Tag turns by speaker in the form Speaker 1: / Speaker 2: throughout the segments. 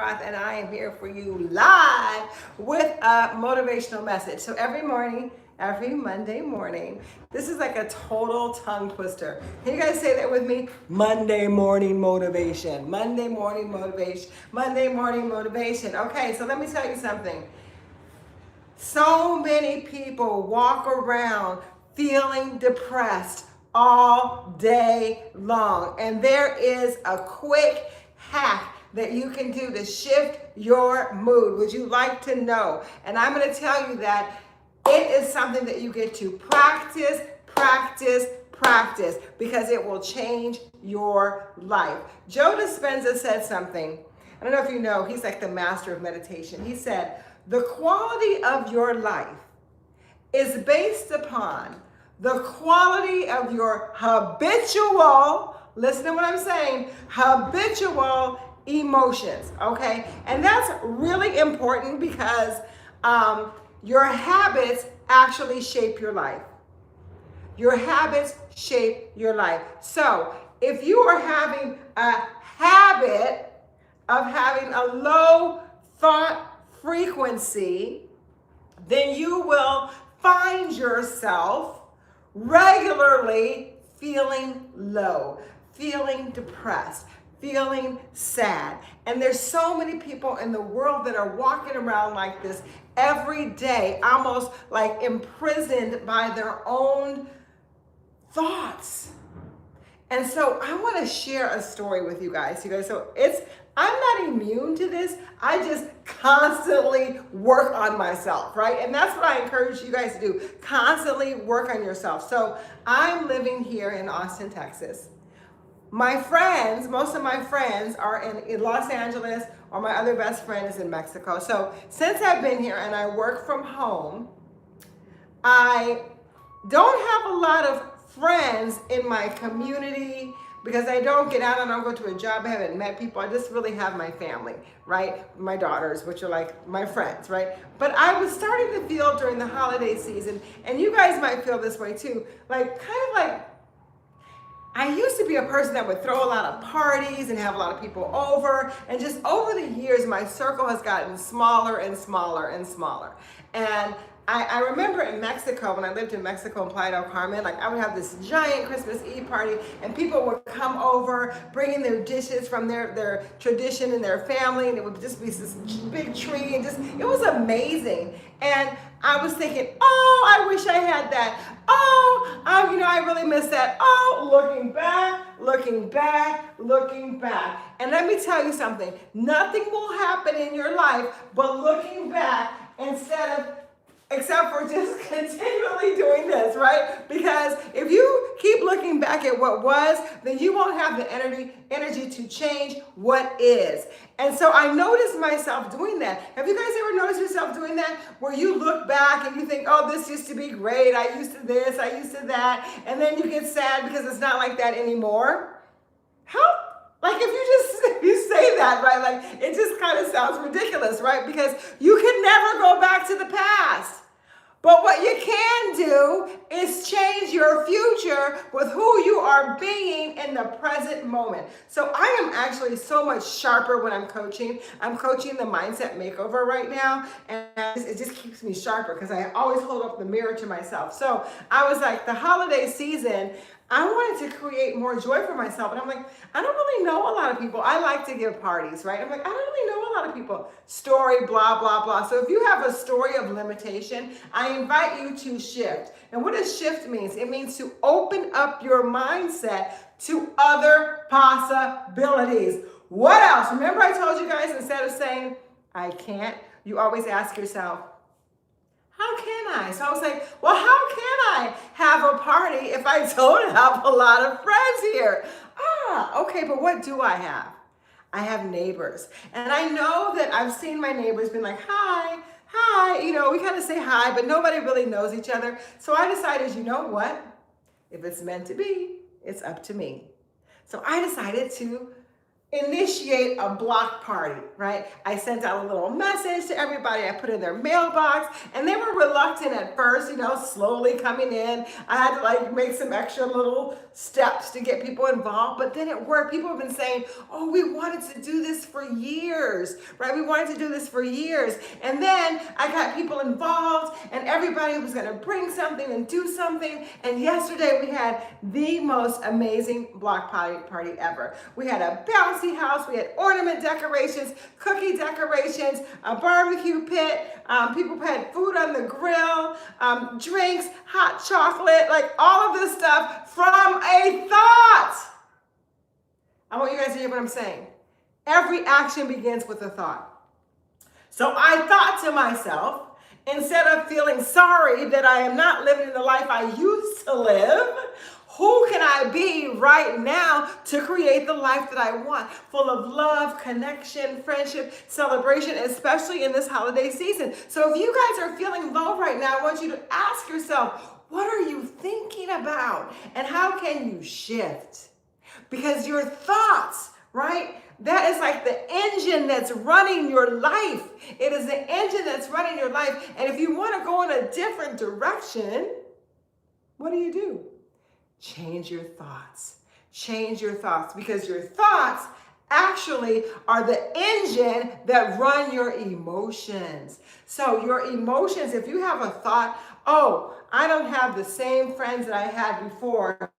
Speaker 1: Rothe, and I am here for you live with a motivational message. So every morning, every Monday morning, this is like a total tongue twister. Can you guys say that with me? Monday morning motivation. Monday morning motivation. Monday morning motivation. Okay, so let me tell you something. So many people walk around feeling depressed all day long. And there is a quick hack that you can do to shift your mood. Would you like to know? And I'm going to tell you that it is something that you get to practice, because it will change your life. Joe Dispenza said something. I don't know if you know, he's like the master of meditation. He said, the quality of your life is based upon the quality of your habitual, listen to what I'm saying, habitual emotions, okay? And that's really important because your habits actually shape your life. Your habits shape your life. So if you are having a habit of having a low thought frequency, then you will find yourself regularly feeling low, feeling depressed, feeling sad. And there's so many people in the world that are walking around like this every day, almost like imprisoned by their own thoughts. And so I want to share a story with you guys. So I'm not immune to this. I just constantly work on myself, right? And that's what I encourage you guys to do. Constantly work on yourself. So I'm living here in Austin, Texas. My friends, most of my friends are in Los Angeles, or my other best friend is in Mexico. So since I've been here and I work from home, I don't have a lot of friends in my community because I don't get out, I don't go to a job, I haven't met people. I just really have my family, right? My daughters, which are like my friends, right? But I was starting to feel during the holiday season, and you guys might feel this way too, like I used to be a person that would throw a lot of parties and have a lot of people over, and just over the years, my circle has gotten smaller and smaller and smaller. And I remember in Mexico, when I lived in Mexico in Playa del Carmen, like I would have this giant Christmas Eve party and people would come over bringing their dishes from their tradition and their family, and it would just be this big tree, and it was amazing. And I was thinking, oh, I wish I had that. Oh, I really miss that. Oh, looking back. And let me tell you something, nothing will happen in your life but looking back except for just continually doing this, right? Because if you keep looking back at what was, then you won't have the energy to change what is. And so I noticed myself doing that. Have you guys ever noticed yourself doing that? Where you look back and you think, oh, this used to be great. I used to this, I used to that. And then you get sad because it's not like that anymore. Like if you say that, right? Like it just kind of sounds ridiculous, right? Because you can never go back to the past. But what you can do is change your future with who you are being in the present moment. So I am actually so much sharper when I'm coaching. I'm coaching the mindset makeover right now, and it just keeps me sharper because I always hold up the mirror to myself. So I was like, the holiday season, I wanted to create more joy for myself. And I'm like, I don't really know a lot of people. I like to give parties, right? I'm like, I don't really know a lot of people. Story, blah, blah, blah. So if you have a story of limitation, I invite you to shift. And what does shift mean? It means to open up your mindset to other possibilities. What else? Remember I told you guys, instead of saying, I can't, you always ask yourself, how can I? So I was like, well, how can I have a party if I don't have a lot of friends here? Okay, but what do I have? I have neighbors. And I know that I've seen my neighbors being like, hi, we kind of say hi, but nobody really knows each other. So I decided, you know what? If it's meant to be, it's up to me. So I decided to initiate a block party, right? I sent out a little message to everybody. I put in their mailbox, and they were reluctant at first, slowly coming in. I had to like make some extra little steps to get people involved, but then it worked. People have been saying, oh, we wanted to do this for years, right? We wanted to do this for years. And then I got people involved, and everybody was going to bring something and do something. And yesterday we had the most amazing block party ever. We had a bouncy house, we had ornament decorations, cookie decorations, a barbecue pit, people had food on the grill, drinks, hot chocolate, like all of this stuff from a thought. I want you guys to hear what I'm saying. Every action begins with a thought. So I thought to myself, instead of feeling sorry that I am not living the life I used to live, who can I be right now to create the life that I want? Full of love, connection, friendship, celebration, especially in this holiday season. So if you guys are feeling low right now, I want you to ask yourself, what are you thinking about? And how can you shift? Because your thoughts, right? That is like the engine that's running your life. It is the engine that's running your life. And if you want to go in a different direction, what do? Change your thoughts. Change your thoughts, because your thoughts actually are the engine that run your emotions. So your emotions, if you have a thought, oh, I don't have the same friends that I had before,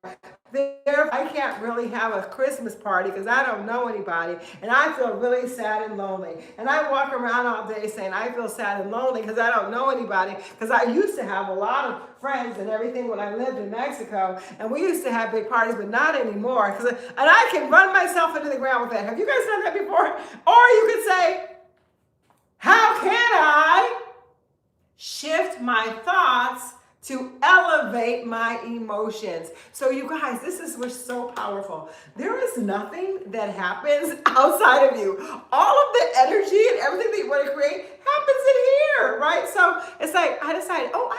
Speaker 1: I can't really have a Christmas party because I don't know anybody, and I feel really sad and lonely. And I walk around all day saying I feel sad and lonely because I don't know anybody, because I used to have a lot of friends and everything when I lived in Mexico, and we used to have big parties, but not anymore. And I can run myself into the ground with that. Have you guys done that before? Or you could say, how can I shift my thoughts to elevate my emotions? So you guys, this is what's so powerful. There is nothing that happens outside of you. All of the energy and everything that you want to create happens in here, right? So it's like, I decided, oh, I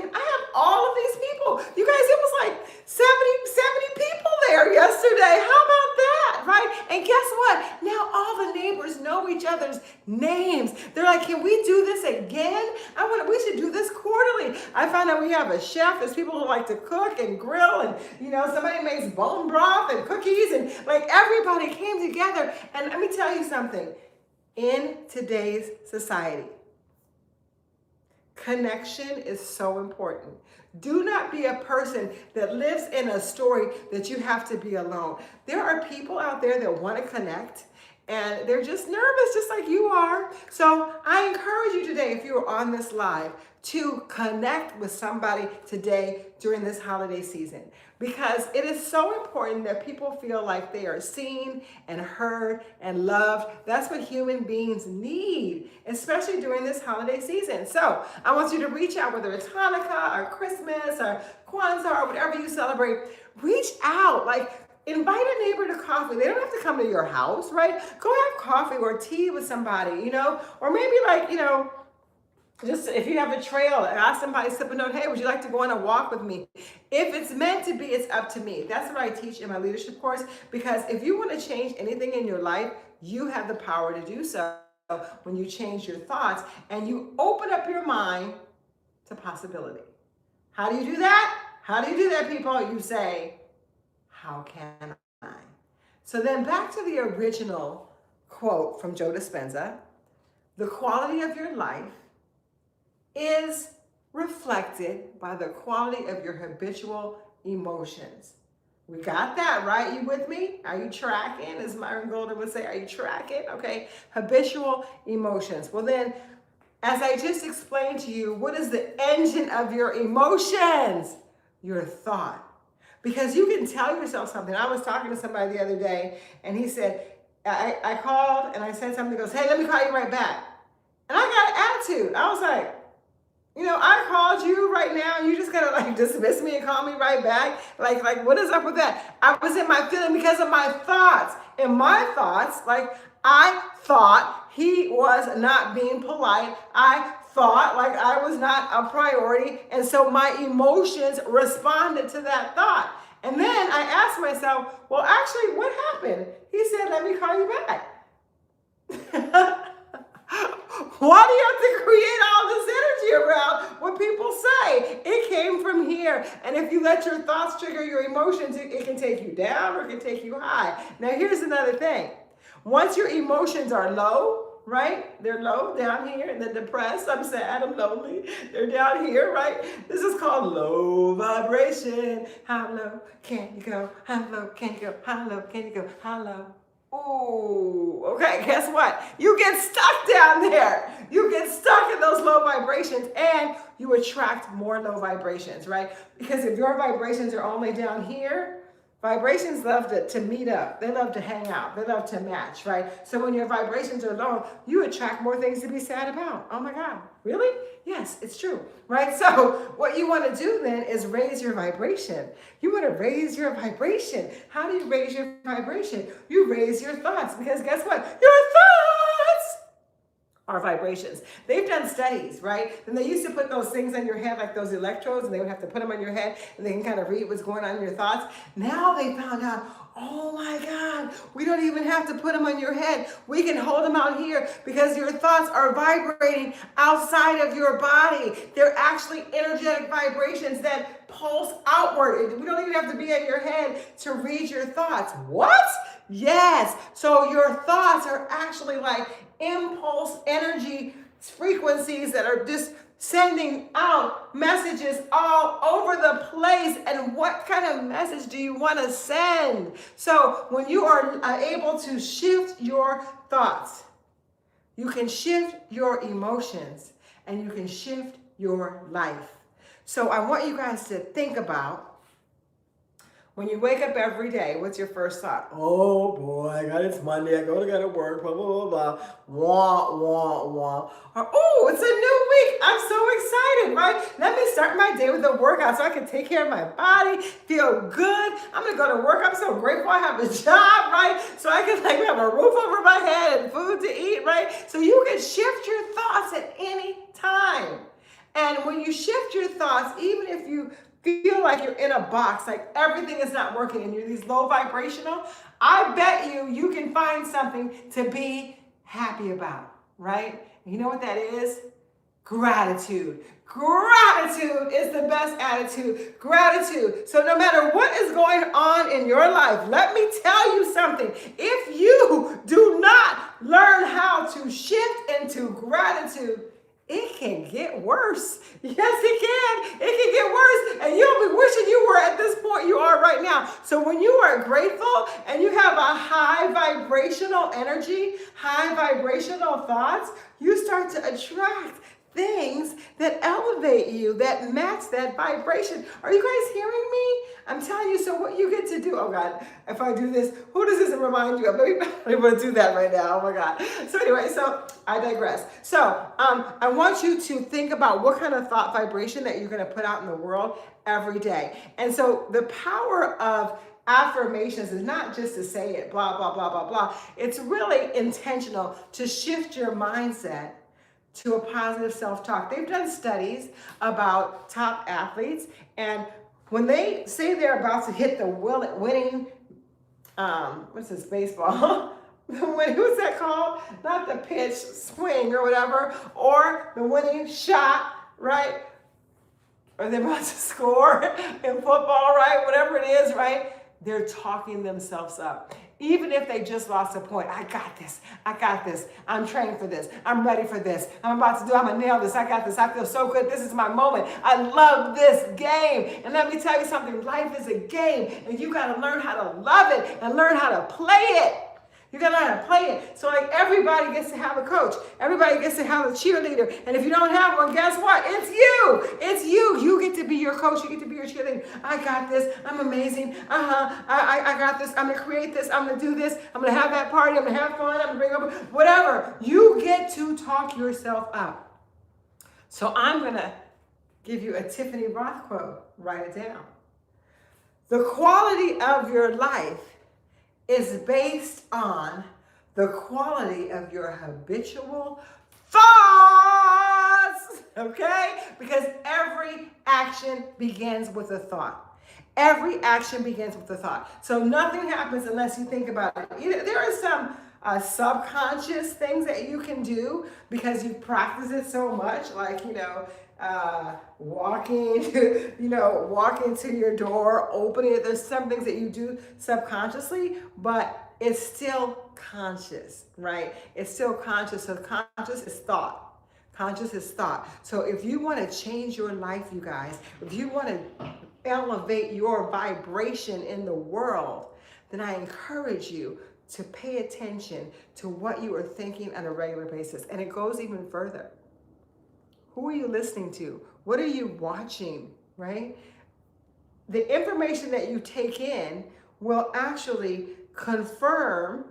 Speaker 1: have all of these people. You guys, it was like 70 people there yesterday. How about that, right? And guess what? Now all the neighbors know each other's names. They're like, can we do this again? We should do this quarterly. I found out we have a chef. There's people who like to cook and grill, and somebody makes bone broth and cookies, and like everybody came together. And let me tell you something. In today's society, connection is so important. Do not be a person that lives in a story that you have to be alone. There are people out there that want to connect, and they're just nervous, just like you are. So I encourage you today, if you're on this live, to connect with somebody today during this holiday season, because it is so important that people feel like they are seen and heard and loved. That's what human beings need, especially during this holiday season. So I want you to reach out, whether it's Hanukkah or Christmas or Kwanzaa or whatever you celebrate. Reach out, like invite a neighbor to coffee. They don't have to come to your house, right? Go have coffee or tea with somebody, or maybe just if you have a trail, ask somebody, slip a note, hey, would you like to go on a walk with me? If it's meant to be, it's up to me. That's what I teach in my leadership course, because if you want to change anything in your life, you have the power to do so when you change your thoughts and you open up your mind to possibility. How do you do that? How do you do that, people? You say, how can I? So then back to the original quote from Joe Dispenza, the quality of your life is reflected by the quality of your habitual emotions. We got that, right? You with me? Are you tracking? As Myron Golden would say, are you tracking? Okay, habitual emotions. Well then, as I just explained to you, what is the engine of your emotions? Your thought. Because you can tell yourself something. I was talking to somebody the other day, and he said, I called and I said something, he goes, hey, let me call you right back. And I got an attitude. I was like, I called you right now, and you just gotta dismiss me and call me right back. Like what is up with that? I was in my feeling because of my thoughts. In my thoughts, I thought he was not being polite. I thought I was not a priority. And so my emotions responded to that thought. And then I asked myself, well, actually, what happened? He said, let me call you back. Why do you have to create all this energy around what people say? It came from here. And if you let your thoughts trigger your emotions, it can take you down or it can take you high. Now, here's another thing. Once your emotions are low, right? They're low down here, and they're depressed. I'm sad, I'm lonely. They're down here, right? This is called low vibration. How low can you go? How low can you go? How low can you go? How low? Ooh, okay, guess what? You get stuck down there. You get stuck in those low vibrations, and you attract more low vibrations, right? Because if your vibrations are only down here, vibrations love to meet up. They love to hang out. They love to match, right? So when your vibrations are low, you attract more things to be sad about. Oh my God, really? Yes, it's true, right? So what you want to do then is raise your vibration. You want to raise your vibration. How do you raise your vibration? You raise your thoughts, because guess what? Your thoughts are vibrations. They've done studies, right? And they used to put those things on your head, like those electrodes, and they would have to put them on your head, and they can kind of read what's going on in your thoughts. Now they found out, oh my God, we don't even have to put them on your head. We can hold them out here, because your thoughts are vibrating outside of your body. They're actually energetic vibrations that pulse outward. We don't even have to be at your head to read your thoughts. What? Yes. So your thoughts are actually like impulse energy frequencies that are just sending out messages all over the place. And what kind of message do you want to send? So when you are able to shift your thoughts, you can shift your emotions, and you can shift your life. So I want you guys to think about, when you wake up every day, what's your first thought? Oh boy, it's Monday, I go to work, blah, blah, blah, blah, wah, wah, wah. Or, oh, it's a new week, I'm so excited, right? Let me start my day with a workout so I can take care of my body, feel good. I'm gonna go to work, I'm so grateful I have a job, right? So I can have a roof over my head and food to eat, right? So you can shift your thoughts at any time. And when you shift your thoughts, even if you feel like you're in a box, like everything is not working and you're these low vibrational, I bet you can find something to be happy about, right? And you know what that is? Gratitude. Gratitude is the best attitude. Gratitude. So no matter what is going on in your life, let me tell you something. If you do not learn how to shift into gratitude, it can get worse. Yes, it can. It can get worse. And you'll be wishing you were at this point you are right now. So when you are grateful and you have a high vibrational energy, high vibrational thoughts, you start to attract things that elevate you, that match that vibration. Are you guys hearing me? I'm telling you, so what you get to do, oh God, if I do this, who does this remind you of? Maybe I don't want to do that right now, oh my God. So anyway, so I digress. So I want you to think about what kind of thought vibration that you're going to put out in the world every day. And so the power of affirmations is not just to say it, blah, blah, blah, blah, blah. It's really intentional to shift your mindset to a positive self-talk. They've done studies about top athletes, and when they say they're about to hit the winning, what's this, baseball? What's that called? Not the pitch, swing or whatever, or the winning shot, right? Or they're about to score in football, right? Whatever it is, right? They're talking themselves up. Even if they just lost a point, I got this, I'm trained for this, I'm ready for this, I'm gonna nail this, I got this, I feel so good, this is my moment, I love this game. And let me tell you something, life is a game, and you gotta learn how to love it and learn how to play it. You gotta learn how to play it. So like everybody gets to have a coach. Everybody gets to have a cheerleader. And if you don't have one, guess what? It's you. It's you. You get to be your coach. You get to be your cheerleader. I got this. I'm amazing. I got this. I'm gonna create this. I'm gonna do this. I'm gonna have that party. I'm gonna have fun. I'm gonna bring up whatever. You get to talk yourself up. So I'm gonna give you a Tiffany Rothe quote. Write it down. The quality of your life is based on the quality of your habitual thoughts, okay? Because every action begins with a thought. Every action begins with a thought. So nothing happens unless you think about it. There are some subconscious things that you can do because you practice it so much, like, walking, walking to your door, opening it. There's some things that you do subconsciously, but it's still conscious, right? It's still conscious. So conscious is thought. Conscious is thought. So if you want to change your life, you guys, if you want to elevate your vibration in the world, then I encourage you to pay attention to what you are thinking on a regular basis. And it goes even further. Who are you listening to? What are you watching, right? The information that you take in will actually confirm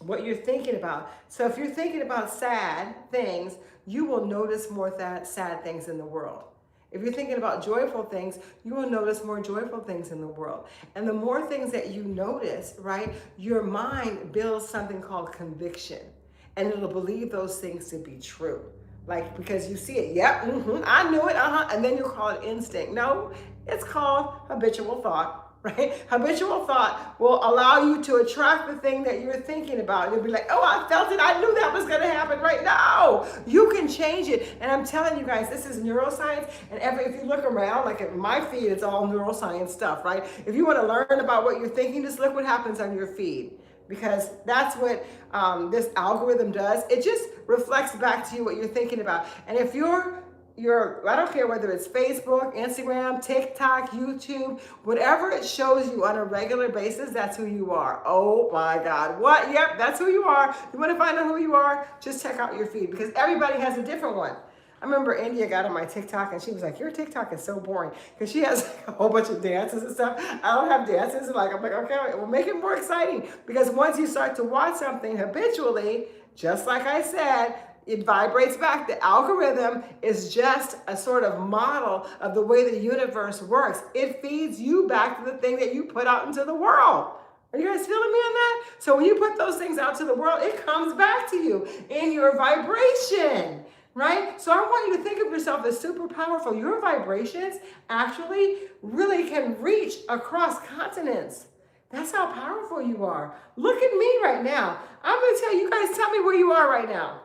Speaker 1: what you're thinking about. So if you're thinking about sad things, you will notice more sad things in the world. If you're thinking about joyful things, you will notice more joyful things in the world. And the more things that you notice, right, your mind builds something called conviction. And it'll believe those things to be true. Like, because you see it, yep, I knew it, and then you call it instinct. No, it's called habitual thought. Right? Habitual thought will allow you to attract the thing that you're thinking about. You'll be like, oh, I felt it. I knew that was going to happen right now. You can change it. And I'm telling you guys, this is neuroscience. And if you look around, like at my feed, it's all neuroscience stuff, right? If you want to learn about what you're thinking, just look what happens on your feed. Because that's what this algorithm does. It just reflects back to you what you're thinking about. And if I don't care whether it's Facebook, Instagram, TikTok, YouTube, whatever it shows you on a regular basis, that's who you are. Oh my God. What? Yep, that's who you are. You want to find out who you are? Just check out your feed because everybody has a different one. I remember India got on my TikTok and she was like, your TikTok is so boring because she has like a whole bunch of dances and stuff. I don't have dances. I'm like, okay, we'll make it more exciting because once you start to watch something habitually, just like I said, it vibrates back. The algorithm is just a sort of model of the way the universe works. It feeds you back to the thing that you put out into the world. Are you guys feeling me on that? So when you put those things out to the world, it comes back to you in your vibration, right? So I want you to think of yourself as super powerful. Your vibrations actually really can reach across continents. That's how powerful you are. Look at me right now. I'm going to tell you guys, tell me where you are right now.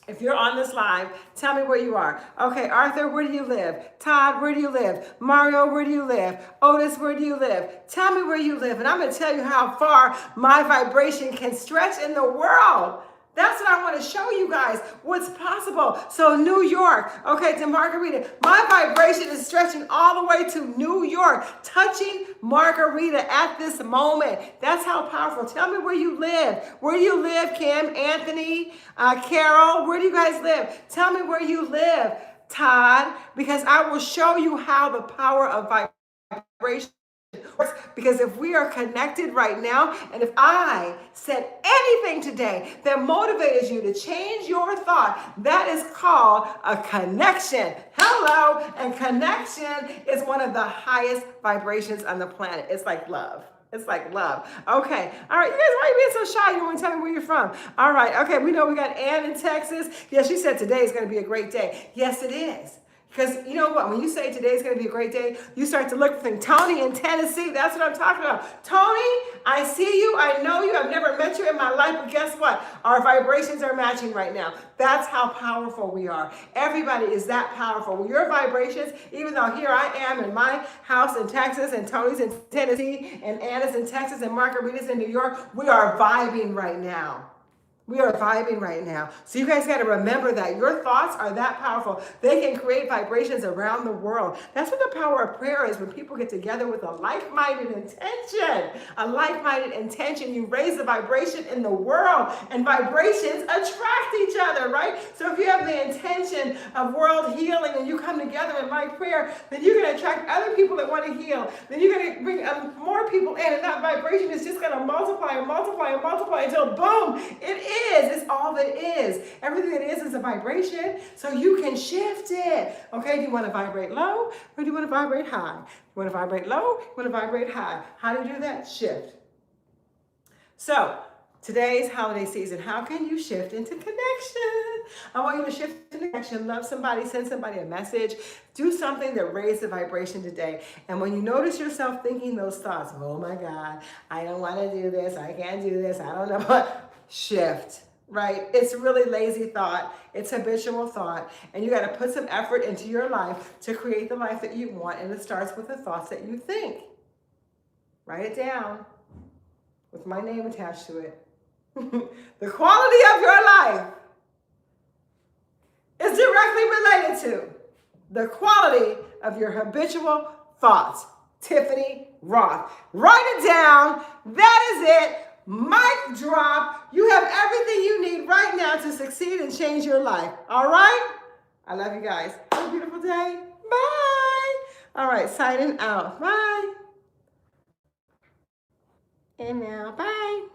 Speaker 1: If you're on this live, tell me where you are. Okay, Arthur, where do you live? Todd, where do you live? Mario, where do you live? Otis, where do you live? Tell me where you live, and I'm going to tell you how far my vibration can stretch in the world. That's what I want to show you guys, what's possible. So New York, okay, to Margarita. My vibration is stretching all the way to New York, touching Margarita at this moment. That's how powerful. Tell me where you live. Where do you live, Kim, Anthony, Carol? Where do you guys live? Tell me where you live, Todd, because I will show you how the power of vibration works. Because if we are connected right now, and if I said anything today that motivated you to change your thought, that is called a connection. Hello, and connection is one of the highest vibrations on the planet. It's like love. It's like love. Okay. All right. You guys, why are you being so shy? You want to tell me where you're from? All right. Okay. We know we got Ann in Texas. Yeah, she said today is going to be a great day. Yes, it is. Because you know what, when you say today's going to be a great day, you start to look for things. Tony in Tennessee, that's what I'm talking about. Tony, I see you, I know you, I've never met you in my life, but guess what? Our vibrations are matching right now. That's how powerful we are. Everybody is that powerful. With your vibrations, even though here I am in my house in Texas, and Tony's in Tennessee, and Anna's in Texas, and Margarita's in New York, we are vibing right now. We are vibing right now. So you guys got to remember that your thoughts are that powerful. They can create vibrations around the world. That's what the power of prayer is, when people get together with a like-minded intention. A like-minded intention. You raise the vibration in the world, and vibrations attract each other, right? So if you have the intention of world healing and you come together in like prayer, then you're going to attract other people that want to heal. Then you're going to bring more people in, and that vibration is just going to multiply and multiply and multiply until boom, it's all that is. Everything that is a vibration, so you can shift it. Okay, do you want to vibrate low or do you want to vibrate high? You want to vibrate low, you want to vibrate high. How do you do that? Shift. So Today's holiday season, how can you shift into connection? I want you to shift into connection. Love somebody, send somebody a message. Do something that raises the vibration today. And when you notice yourself thinking those thoughts, oh my God, I don't want to do this. I can't do this. I don't know what. Shift, right? It's really lazy thought. It's habitual thought. And you got to put some effort into your life to create the life that you want. And it starts with the thoughts that you think. Write it down with my name attached to it. The quality of your life is directly related to the quality of your habitual thoughts. Tiffany Rothe. Write it down. That is it. Mic drop. You have everything you need right now to succeed and change your life. All right? I love you guys. Have a beautiful day. Bye. All right, signing out. Bye. And now, bye.